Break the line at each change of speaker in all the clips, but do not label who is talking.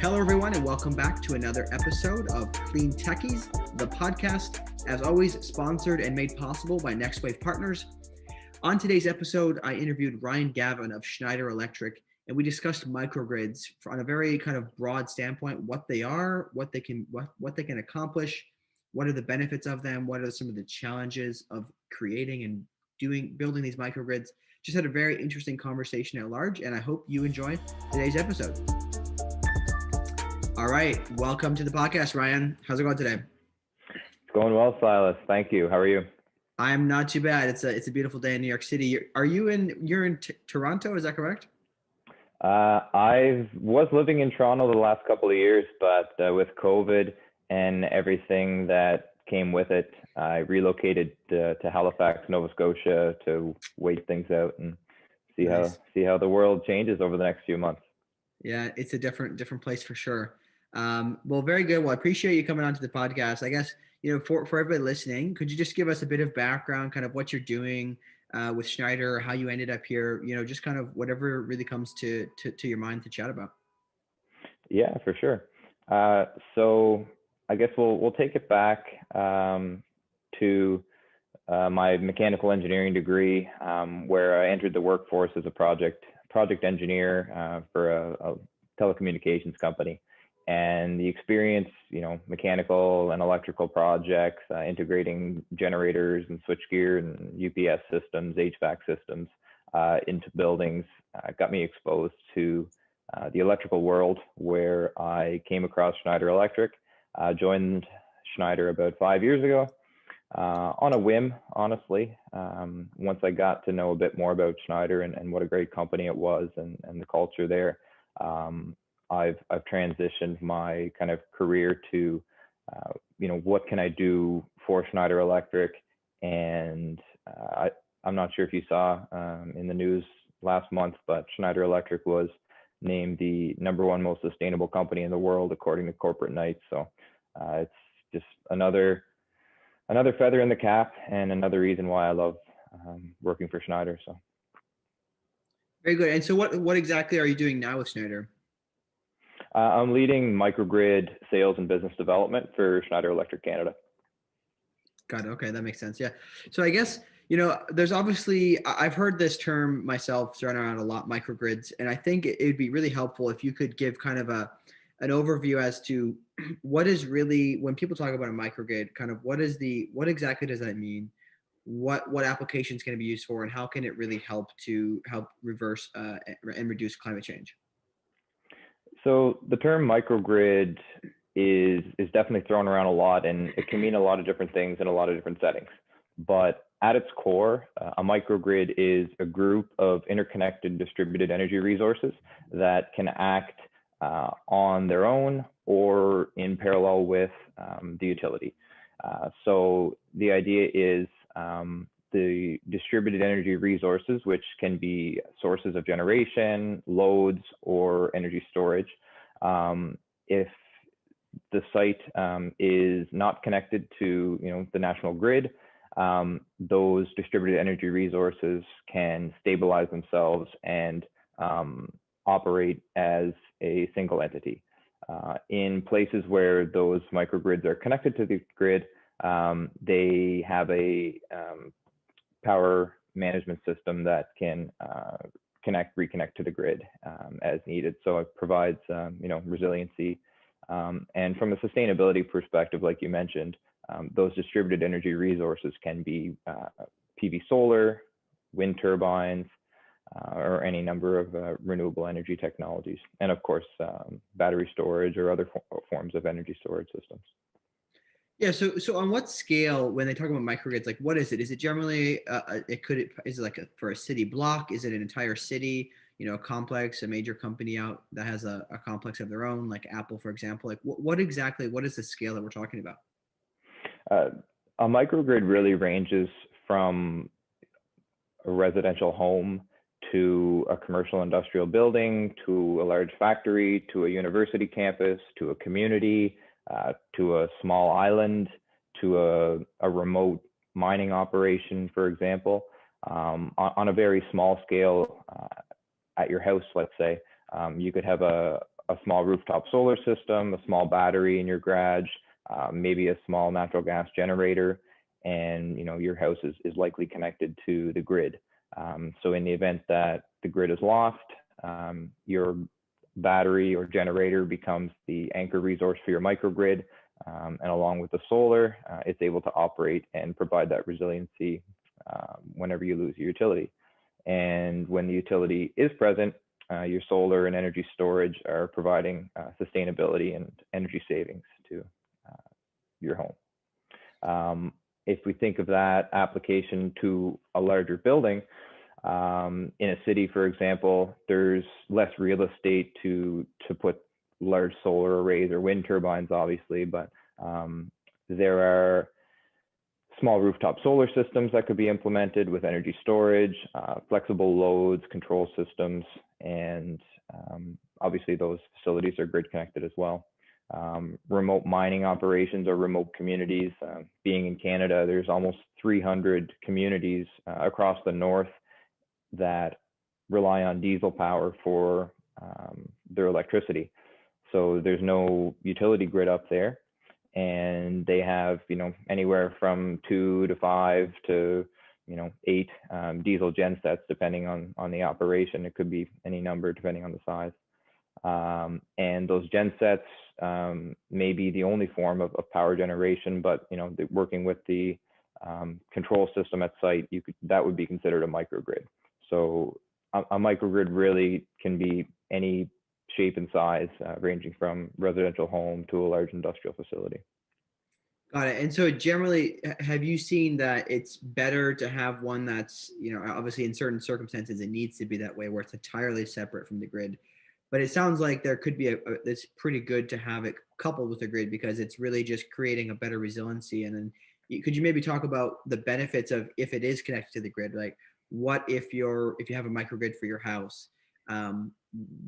Hello, everyone, and welcome back to another episode of Clean Techies, the podcast, as always, sponsored and made possible by Next Wave Partners. On today's episode, I interviewed Ryan Gavin of Schneider Electric, and we discussed microgrids on a very kind of broad standpoint: what they are, what they can accomplish, what are the benefits of them, what are some of the challenges of creating and building these microgrids. Just had a very interesting conversation at large, and I hope you enjoy today's episode. All right, welcome to the podcast, Ryan. How's it going today?
It's going well, Silas. Thank you. How are you?
I'm not too bad. It's a beautiful day in New York City. You're in Toronto? Is that correct?
I was living in Toronto the last couple of years, but with COVID and everything that came with it, I relocated to Halifax, Nova Scotia, to wait things out and see how the world changes over the next few months.
Yeah, it's a different place for sure. Well, very good. Well, I appreciate you coming onto the podcast. I guess, for everybody listening, could you just give us a bit of background, kind of what you're doing with Schneider, how you ended up here, just kind of whatever really comes to your mind to chat about.
Yeah, for sure. So I guess we'll take it back to my mechanical engineering degree, where I entered the workforce as a project engineer for a telecommunications company. And the experience, mechanical and electrical projects, integrating generators and switchgear and UPS systems, HVAC systems into buildings, got me exposed to the electrical world, where I came across Schneider Electric. Joined Schneider about 5 years ago on a whim, honestly. Once I got to know a bit more about Schneider and what a great company it was and the culture there, I've transitioned my kind of career to, what can I do for Schneider Electric? And I'm not sure if you saw in the news last month, but Schneider Electric was named the #1 most sustainable company in the world, according to Corporate Knights. So it's just another feather in the cap and another reason why I love working for Schneider. So
very good. And so what exactly are you doing now with Schneider?
I'm leading microgrid sales and business development for Schneider Electric Canada.
Got it. Okay, that makes sense. Yeah. So I guess, there's obviously, I've heard this term myself thrown around a lot, microgrids, and I think it would be really helpful if you could give kind of an overview as to what is really, when people talk about a microgrid, kind of what exactly does that mean? What applications can it be used for, and how can it really help reverse and reduce climate change?
So the term microgrid is definitely thrown around a lot, and it can mean a lot of different things in a lot of different settings. But at its core, a microgrid is a group of interconnected distributed energy resources that can act on their own or in parallel with the utility. So the idea is the distributed energy resources, which can be sources of generation, loads, or energy storage. If the site is not connected to the national grid, those distributed energy resources can stabilize themselves and operate as a single entity. In places where those microgrids are connected to the grid, they have a power management system that can reconnect to the grid as needed. So it provides resiliency. And from a sustainability perspective, like you mentioned, those distributed energy resources can be PV solar, wind turbines, or any number of renewable energy technologies. And of course, battery storage or other forms of energy storage systems.
Yeah. So on what scale, when they talk about microgrids, like what is it? Is it generally, is it like for a city block? Is it an entire city, a complex, a major company out that has a complex of their own, like Apple, for example? Like what is the scale that we're talking about?
A microgrid really ranges from a residential home to a commercial industrial building, to a large factory, to a university campus, to a community, to a small island, to a remote mining operation, for example. On a very small scale, at your house, let's say, you could have a a small rooftop solar system, a small battery in your garage, maybe a small natural gas generator, and your house is likely connected to the grid. So in the event that the grid is lost, your battery or generator becomes the anchor resource for your microgrid, and along with the solar, it's able to operate and provide that resiliency whenever you lose your utility. And when the utility is present, your solar and energy storage are providing sustainability and energy savings to your home. If we think of that application to a larger building, in a city, for example, there's less real estate to put large solar arrays or wind turbines, obviously, but there are small rooftop solar systems that could be implemented with energy storage, flexible loads, control systems, and obviously those facilities are grid connected as well. Remote mining operations or remote communities. Being in Canada, there's almost 300 communities across the north that rely on diesel power for their electricity. So there's no utility grid up there, and they have anywhere from 2 to 5 to 8 diesel gensets depending on the operation. It could be any number depending on the size. And those gensets may be the only form of power generation, but working with the control system at site, that would be considered a microgrid. So a microgrid really can be any shape and size, ranging from residential home to a large industrial facility.
Got it. And so generally, have you seen that it's better to have one that's, obviously in certain circumstances, it needs to be that way where it's entirely separate from the grid. But it sounds like there could be it's pretty good to have it coupled with the grid because it's really just creating a better resiliency. And then could you maybe talk about the benefits of if it is connected to the grid? Like what if you have a microgrid for your house?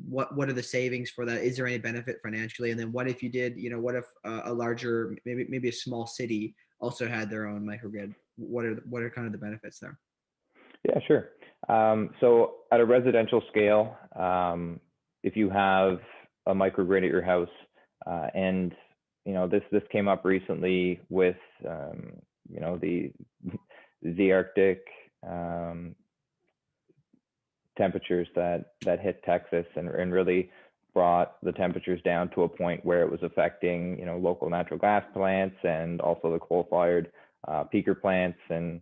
What are the savings for that? Is there any benefit financially? And then what if you did, what if a larger, maybe a small city also had their own microgrid? What are kind of the benefits there?
Yeah, sure. So at a residential scale, if you have a microgrid at your house, and this came up recently with the Arctic temperatures that hit Texas and really brought the temperatures down to a point where it was affecting local natural gas plants and also the coal-fired peaker plants and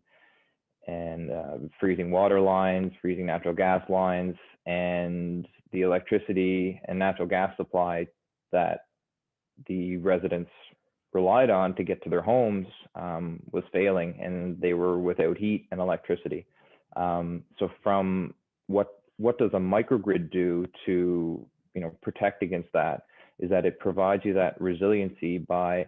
freezing water lines, freezing natural gas lines, and the electricity and natural gas supply that the residents relied on to get to their homes was failing, and they were without heat and electricity. So from what does a microgrid do to protect against that is that it provides you that resiliency by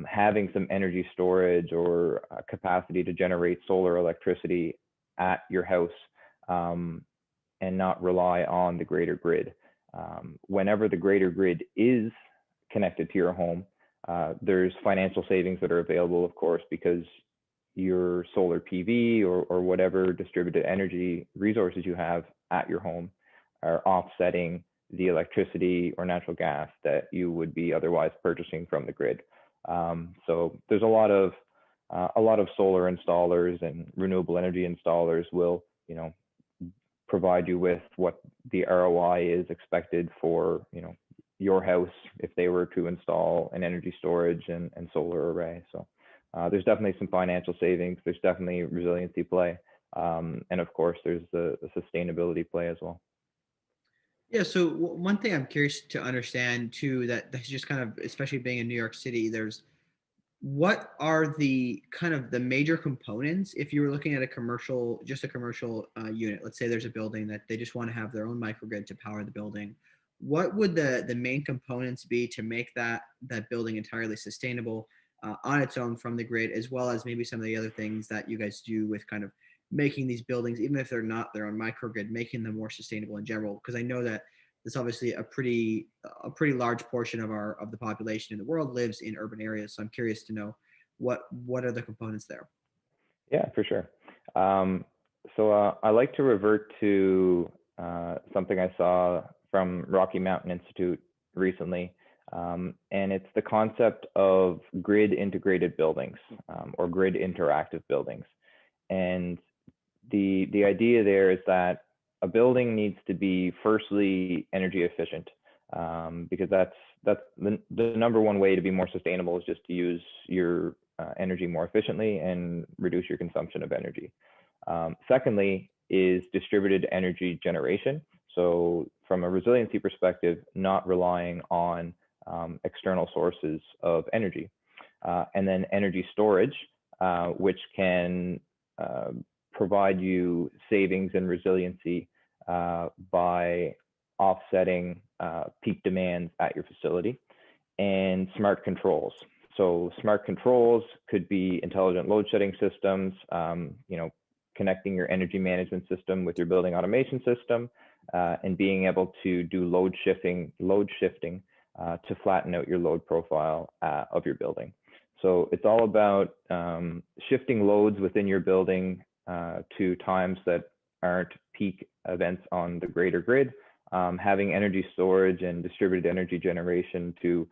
having some energy storage or capacity to generate solar electricity at your house, and not rely on the greater grid. Whenever the greater grid is connected to your home, there's financial savings that are available, of course, because your solar PV or whatever distributed energy resources you have at your home are offsetting the electricity or natural gas that you would be otherwise purchasing from the grid. So there's a lot of solar installers and renewable energy installers will provide you with what the ROI is expected for your house if they were to install an energy storage and solar array. So there's definitely some financial savings. There's definitely resiliency play. And of course, there's the sustainability play as well.
Yeah. So one thing I'm curious to understand too, that's just kind of, especially being in New York City, what are the kind of the major components if you were looking at a commercial unit? Let's say there's a building that they just want to have their own microgrid to power the building. What would the main components be to make that building entirely sustainable on its own from the grid, as well as maybe some of the other things that you guys do with kind of making these buildings, even if they're not their own microgrid, making them more sustainable in general? Because I know that there's obviously a pretty large portion of the population in the world lives in urban areas. So I'm curious to know what are the components there?
Yeah, for sure. So I like to revert to something I saw from Rocky Mountain Institute recently, and it's the concept of grid integrated buildings, or grid interactive buildings. And the idea there is that a building needs to be firstly energy efficient, because that's the number one way to be more sustainable is just to use your energy more efficiently and reduce your consumption of energy. Secondly is distributed energy generation. So from a resiliency perspective, not relying on external sources of energy. And then energy storage, which can provide you savings and resiliency by offsetting peak demands at your facility. And smart controls. So smart controls could be intelligent load shedding systems, connecting your energy management system with your building automation system, and being able to do load shifting to flatten out your load profile of your building. So it's all about shifting loads within your building to times that aren't peak events on the greater grid, having energy storage and distributed energy generation to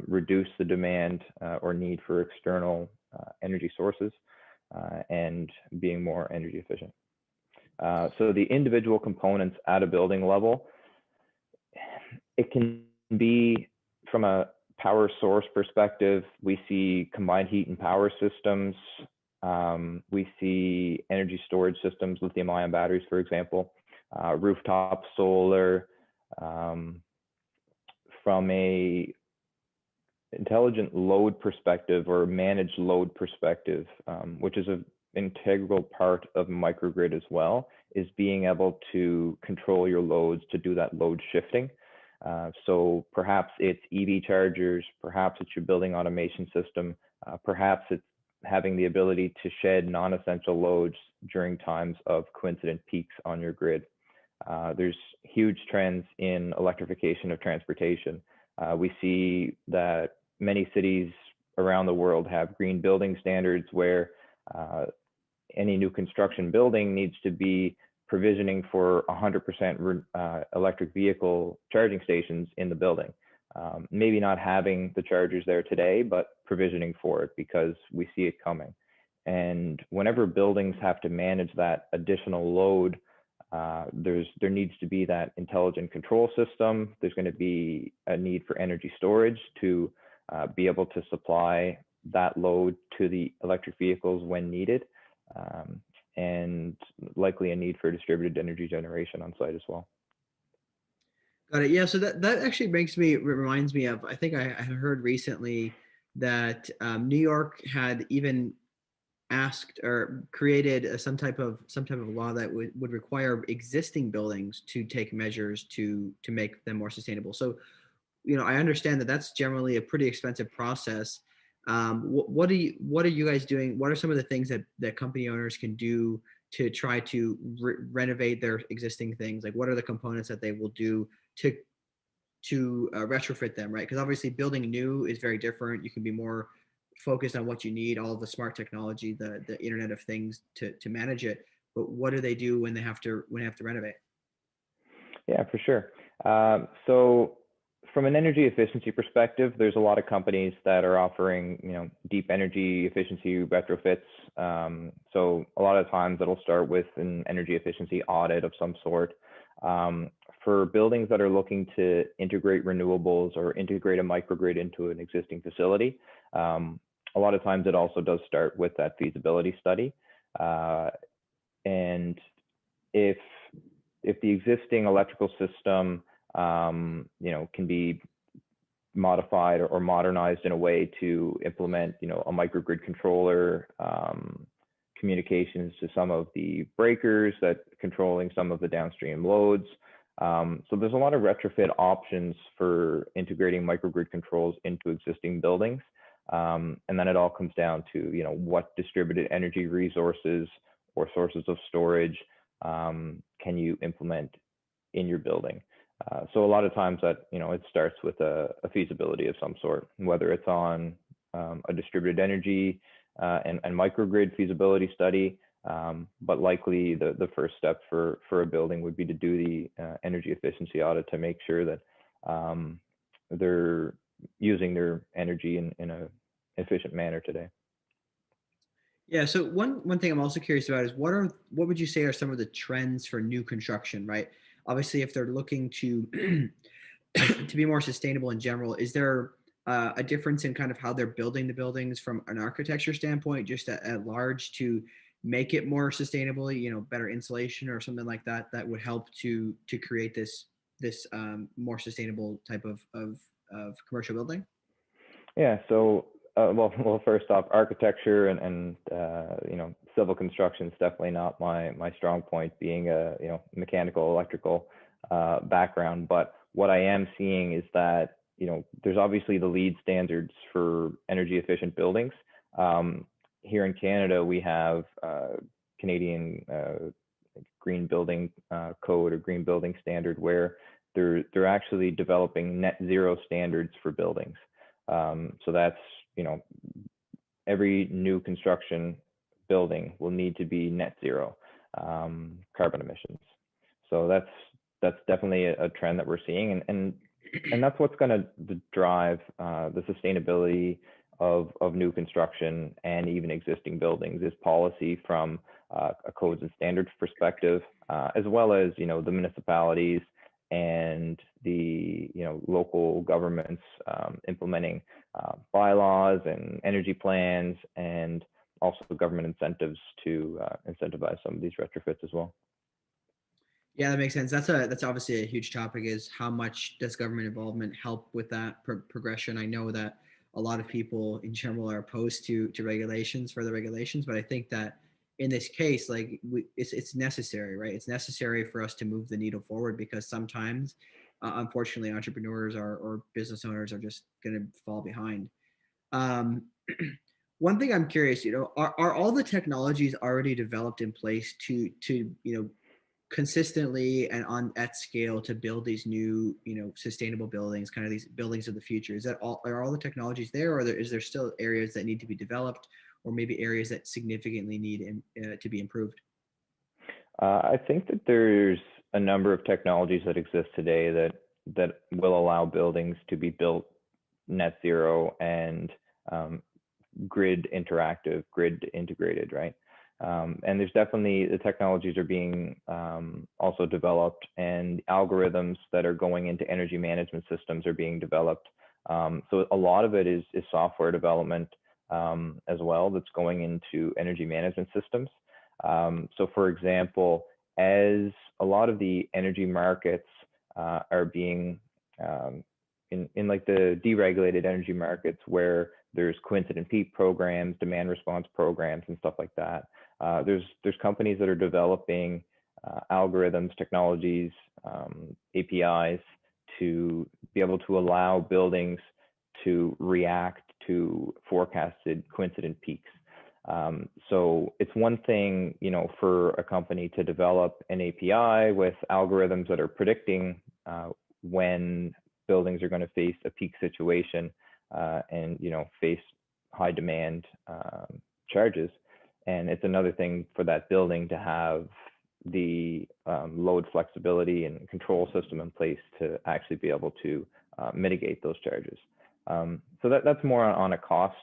reduce the demand or need for external energy sources, and being more energy efficient. So the individual components at a building level, it can be from a power source perspective. We see combined heat and power systems. We see energy storage systems, lithium-ion batteries, for example, rooftop solar. From a intelligent load perspective or managed load perspective, which is an integral part of microgrid as well, is being able to control your loads to do that load shifting. So perhaps it's EV chargers, perhaps it's your building automation system, perhaps it's having the ability to shed non-essential loads during times of coincident peaks on your grid. There's huge trends in electrification of transportation. We see that many cities around the world have green building standards where any new construction building needs to be provisioning for 100% electric vehicle charging stations in the building. Maybe not having the chargers there today, but provisioning for it because we see it coming. And whenever buildings have to manage that additional load, there needs to be that intelligent control system. There's going to be a need for energy storage to be able to supply that load to the electric vehicles when needed, and likely a need for distributed energy generation on site as well.
Got it. Yeah. So that actually reminds me of, I think I heard recently that New York had even asked or created some type of law that would require existing buildings to take measures to make them more sustainable. So, I understand that that's generally a pretty expensive process. What are you guys doing? What are some of the things that company owners can do to try to renovate their existing things? Like, what are the components that they will do to retrofit them, right? Because obviously building new is very different. You can be more focused on what you need, all of the smart technology, the Internet of Things to manage it. But what do they do when they have to renovate?
Yeah, for sure. So from an energy efficiency perspective, there's a lot of companies that are offering, deep energy efficiency retrofits. So a lot of times it'll start with an energy efficiency audit of some sort. For buildings that are looking to integrate renewables or integrate a microgrid into an existing facility, a lot of times it also does start with that feasibility study. And if the existing electrical system, can be modified or modernized in a way to implement, a microgrid controller, communications to some of the breakers that controlling some of the downstream loads. So there's a lot of retrofit options for integrating microgrid controls into existing buildings. And then it all comes down to, what distributed energy resources or sources of storage can you implement in your building. So a lot of times that, it starts with a feasibility of some sort, whether it's on a distributed energy and microgrid feasibility study. But likely the first step for a building would be to do the energy efficiency audit to make sure that they're using their energy in a efficient manner today.
Yeah. So one thing I'm also curious about is what would you say are some of the trends for new construction, right? Obviously, if they're looking to to be more sustainable in general, is there a difference in kind of how they're building the buildings from an architecture standpoint, just at large, to make it more sustainably, better insulation or something like that, that would help to create this more sustainable type of commercial building?
Yeah. So, well, first off, architecture and civil construction is definitely not my strong point, being a mechanical, electrical background. But what I am seeing is that there's obviously the LEED standards for energy efficient buildings. Here in Canada, we have Canadian Green Building Code or Green Building Standard, where they're actually developing net zero standards for buildings. So that's, every new construction building will need to be net zero carbon emissions. So that's definitely a trend that we're seeing, and that's what's going to drive the sustainability of new construction and even existing buildings, is policy from a codes and standards perspective, as well as the municipalities and the local governments implementing bylaws and energy plans, and also government incentives to incentivize some of these retrofits as well.
Yeah, that makes sense. That's obviously a huge topic. Is how much does government involvement help with that progression? I know that a lot of people in general are opposed to regulations for the regulations, but I think that in this case, like it's necessary, right? It's necessary for us to move the needle forward, because sometimes, unfortunately, entrepreneurs or business owners are just going to fall behind. Um, One thing I'm curious, are all the technologies already developed in place to consistently and on at scale to build these new sustainable buildings, kind of these buildings of the future? Is that all, are all the technologies there, or is there still areas that need to be developed, or maybe areas that significantly need to be improved?
I think that there's a number of technologies that exist today that will allow buildings to be built net zero and grid interactive, grid integrated, right? And there's definitely, the technologies are being also developed, and algorithms that are going into energy management systems are being developed. So a lot of it is software development as well, that's going into energy management systems. So for example, as a lot of the energy markets are being in like the deregulated energy markets, where there's coincident peak programs, demand response programs, and stuff like that. There's companies that are developing algorithms, technologies, APIs to be able to allow buildings to react to forecasted coincident peaks. So it's one thing, for a company to develop an API with algorithms that are predicting when buildings are going to face a peak situation and face high demand charges. And it's another thing for that building to have the load flexibility and control system in place to actually be able to mitigate those charges. So that's more on a cost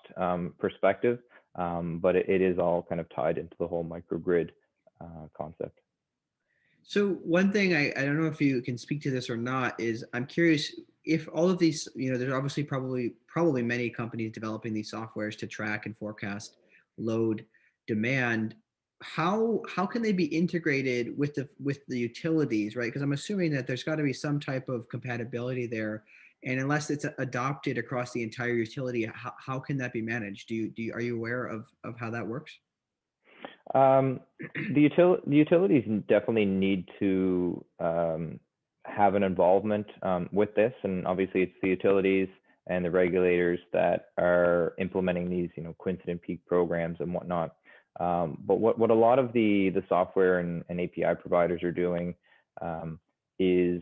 perspective, but it is all kind of tied into the whole microgrid concept.
So one thing I don't know if you can speak to this or not is, I'm curious if all of these, there's obviously probably many companies developing these softwares to track and forecast load demand. How can they be integrated with the utilities, right? Because I'm assuming that there's got to be some type of compatibility there, and unless it's adopted across the entire utility, how can that be managed? Are you aware of how that works?
The utilities definitely need to have an involvement with this, and obviously it's the utilities and the regulators that are implementing these, coincident peak programs and whatnot. But what a lot of the software and API providers are doing is,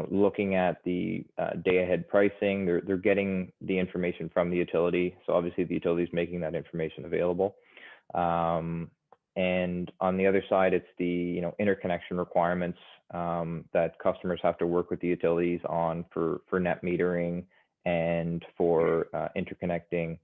looking at the day ahead pricing. They're getting the information from the utility, so obviously the utility is making that information available. And on the other side, it's the interconnection requirements that customers have to work with the utilities on for net metering and for interconnecting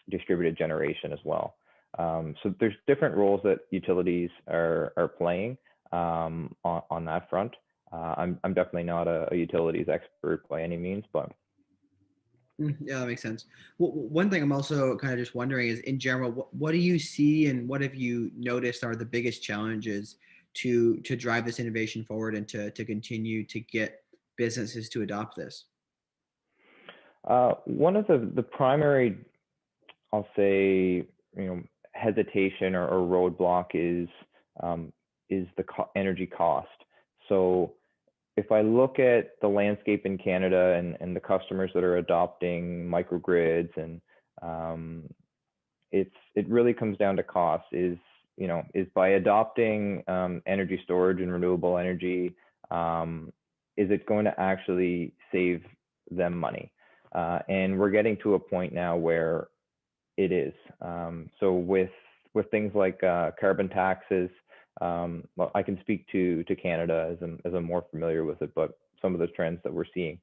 distributed generation as well. So there's different roles that utilities are playing on that front. I'm definitely not a utilities expert by any means, but
Yeah, that makes sense. Well, one thing I'm also kind of just wondering is, in general, what do you see and what have you noticed are the biggest challenges to drive this innovation forward and to continue to get businesses to adopt this?
one of the primary, I'll say, hesitation or roadblock is the energy cost. So if I look at the landscape in Canada and the customers that are adopting microgrids, and it really comes down to cost. Is by adopting energy storage and renewable energy, is it going to actually save them money? And we're getting to a point now where it is. So with things like carbon taxes, well, I can speak to Canada as I'm more familiar with it, but some of the trends that we're seeing.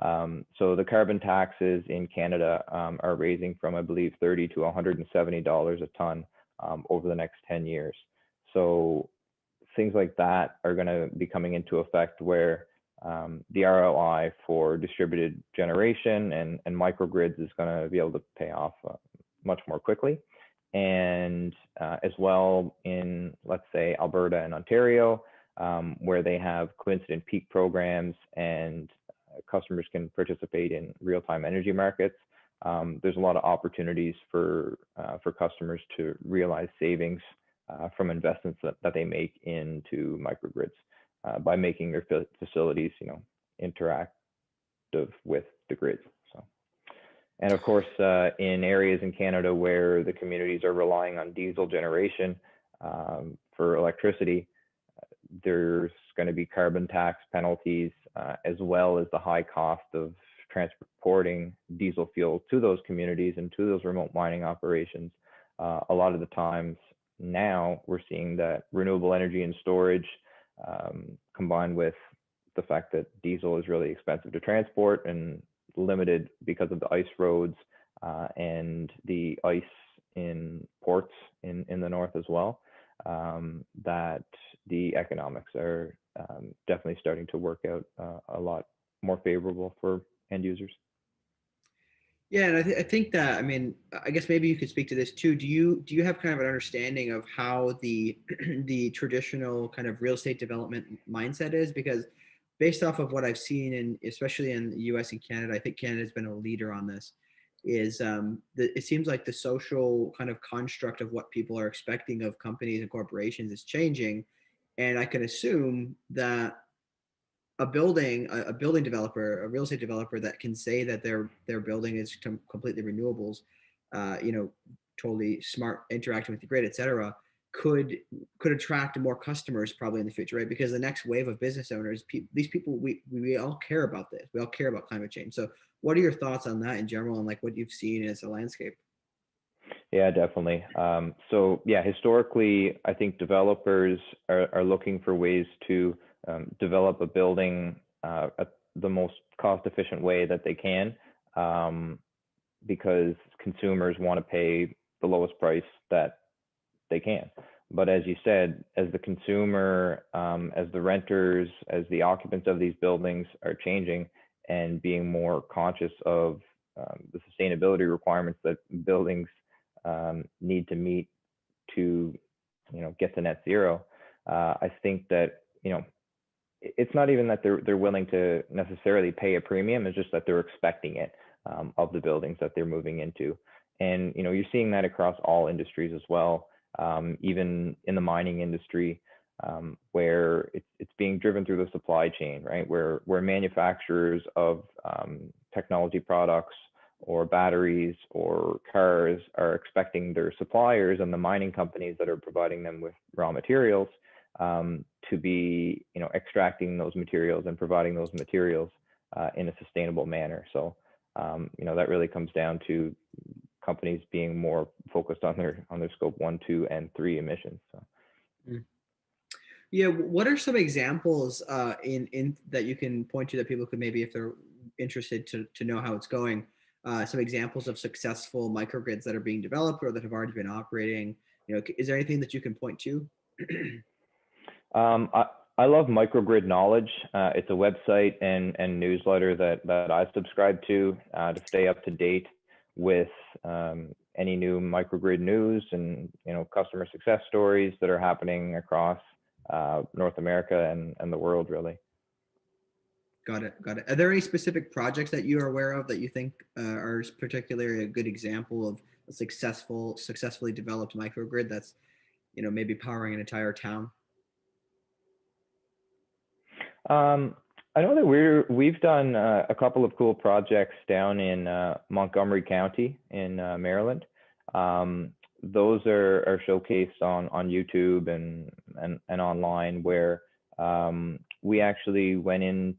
So the carbon taxes in Canada are raising from, I believe, $30 to $170 a ton over the next 10 years. So things like that are going to be coming into effect, where the ROI for distributed generation and microgrids is going to be able to pay off much more quickly. And as well in, let's say, Alberta and Ontario, where they have coincident peak programs and customers can participate in real-time energy markets. There's a lot of opportunities for customers to realize savings from investments that they make into microgrids by making their facilities, interactive with the grids. So, and of course, in areas in Canada where the communities are relying on diesel generation for electricity, there's going to be carbon tax penalties, as well as the high cost of transporting diesel fuel to those communities and to those remote mining operations. A lot of the times now we're seeing that renewable energy and storage, combined with the fact that diesel is really expensive to transport and limited because of the ice roads and the ice in ports in the north as well, that the economics are definitely starting to work out a lot more favorable for end users.
Yeah, and I think that, I mean, I guess maybe you could speak to this too. Do you have kind of an understanding of how the the traditional kind of real estate development mindset is? Because based off of what I've seen, and especially in the U.S. and Canada, I think Canada's been a leader on this. It seems like the social kind of construct of what people are expecting of companies and corporations is changing, and I can assume that a building developer, a real estate developer that can say that their building is completely renewables, totally smart, interacting with the grid, etc., could attract more customers probably in the future, right? Because the next wave of business owners, these people, we all care about this. We all care about climate change. So, what are your thoughts on that in general, and like what you've seen as a landscape?
Yeah, definitely. So yeah, historically, I think developers are looking for ways to develop a building at the most cost-efficient way that they can, because consumers want to pay the lowest price that they can. But as you said, as the consumer, as the renters, as the occupants of these buildings are changing and being more conscious of the sustainability requirements that buildings need to meet to, get to net zero, I think that, it's not even that they're willing to necessarily pay a premium. It's just that they're expecting it of the buildings that they're moving into. And you're seeing that across all industries as well, even in the mining industry, where it's being driven through the supply chain, right? Where manufacturers of technology products or batteries or cars are expecting their suppliers and the mining companies that are providing them with raw materials to be, extracting those materials and providing those materials in a sustainable manner. So, that really comes down to companies being more focused on their scope 1, 2, and 3 emissions. So.
Mm. Yeah, what are some examples in that you can point to that people could maybe, if they're interested to know how it's going. Some examples of successful microgrids that are being developed or that have already been operating. Is there anything that you can point to?
Um, I, I love Microgrid Knowledge. It's a website and newsletter that I subscribe to stay up to date with any new microgrid news and customer success stories that are happening across North America and the world, really.
Got it. Got it. Are there any specific projects that you are aware of that you think are particularly a good example of a successfully developed microgrid that's, maybe powering an entire town?
I know that we've done a couple of cool projects down in Montgomery County in Maryland. Those are showcased on YouTube and online, where we actually went in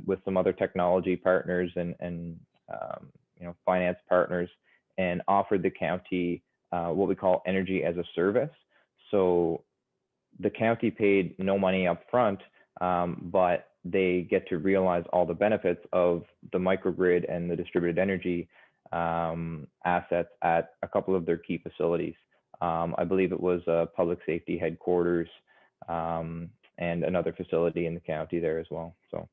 with some other technology partners and finance partners, and offered the county what we call energy as a service. So the county paid no money up front, but they get to realize all the benefits of the microgrid and the distributed energy assets at a couple of their key facilities. I believe it was a public safety headquarters and another facility in the county there as well. So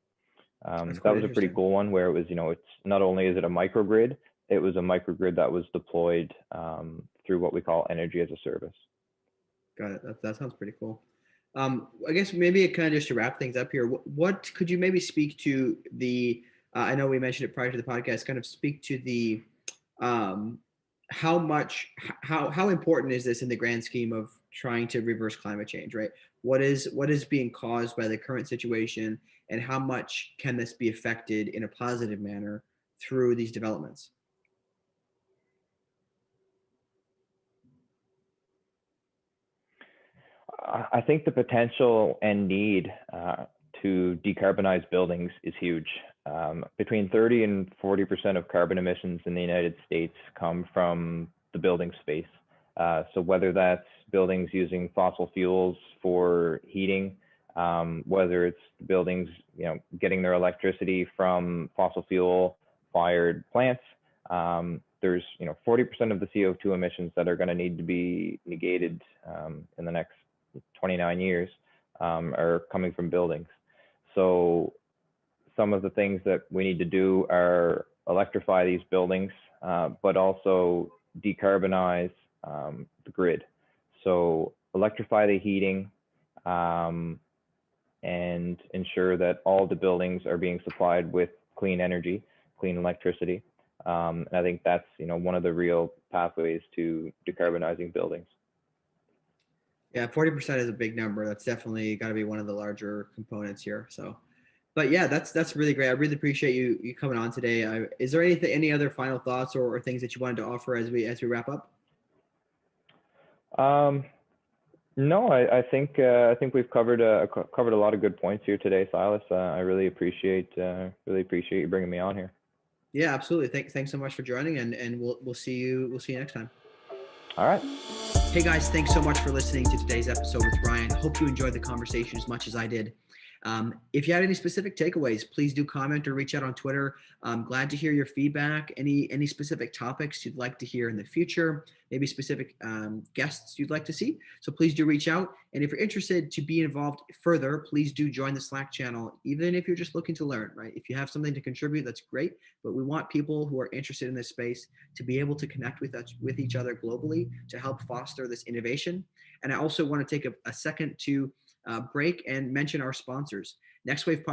that was a pretty cool one, where it was, it's not only is it a microgrid, it was a microgrid that was deployed through what we call energy as a service.
Got it. That sounds pretty cool. I guess maybe kind of just to wrap things up here, what could you maybe speak to the, I know we mentioned it prior to the podcast, kind of speak to the, how important is this in the grand scheme of trying to reverse climate change, right? What is being caused by the current situation, and how much can this be affected in a positive manner through these developments?
I think the potential and need to decarbonize buildings is huge. Between 30 and 40% of carbon emissions in the United States come from the building space. So whether that's buildings using fossil fuels for heating, whether it's buildings, getting their electricity from fossil fuel fired plants, there's 40% of the CO2 emissions that are going to need to be negated in the next 29 years are coming from buildings. So some of the things that we need to do are electrify these buildings, but also decarbonize the grid. So electrify the heating and ensure that all the buildings are being supplied with clean energy, clean electricity. And I think that's one of the real pathways to decarbonizing buildings.
Yeah, 40% is a big number. That's definitely got to be one of the larger components here. So, but yeah, that's really great. I really appreciate you coming on today. Is there any other final thoughts or things that you wanted to offer as we wrap up?
No, I think we've covered a lot of good points here today, Silas. I really appreciate you bringing me on here.
Yeah, absolutely. Thanks so much for joining, and we'll see you next time.
All right.
Hey guys, thanks so much for listening to today's episode with Ryan. Hope you enjoyed the conversation as much as I did. If you had any specific takeaways, please do comment or reach out on Twitter. I'm glad to hear your feedback. Any specific topics you'd like to hear in the future, maybe specific guests you'd like to see. So please do reach out. And if you're interested to be involved further, please do join the Slack channel, even if you're just looking to learn, right? If you have something to contribute, that's great. But we want people who are interested in this space to be able to connect with each other globally to help foster this innovation. And I also want to take a second to break and mention our sponsors. Nextwave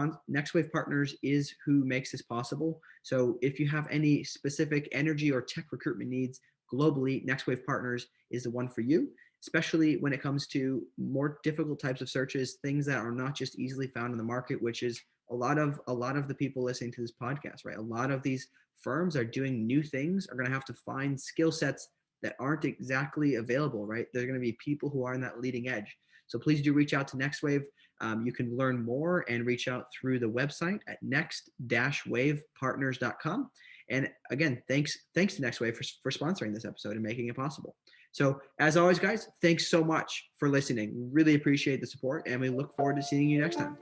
Partners is who makes this possible. So if you have any specific energy or tech recruitment needs globally, Nextwave Partners is the one for you, especially when it comes to more difficult types of searches, things that are not just easily found in the market, which is a lot of the people listening to this podcast, right? A lot of these firms are doing new things, are going to have to find skill sets that aren't exactly available, right? They're going to be people who are in that leading edge. So please do reach out to Nextwave. You can learn more and reach out through the website at next-wavepartners.com. And again, thanks to Nextwave for sponsoring this episode and making it possible. So as always, guys, thanks so much for listening. Really appreciate the support, and we look forward to seeing you next time.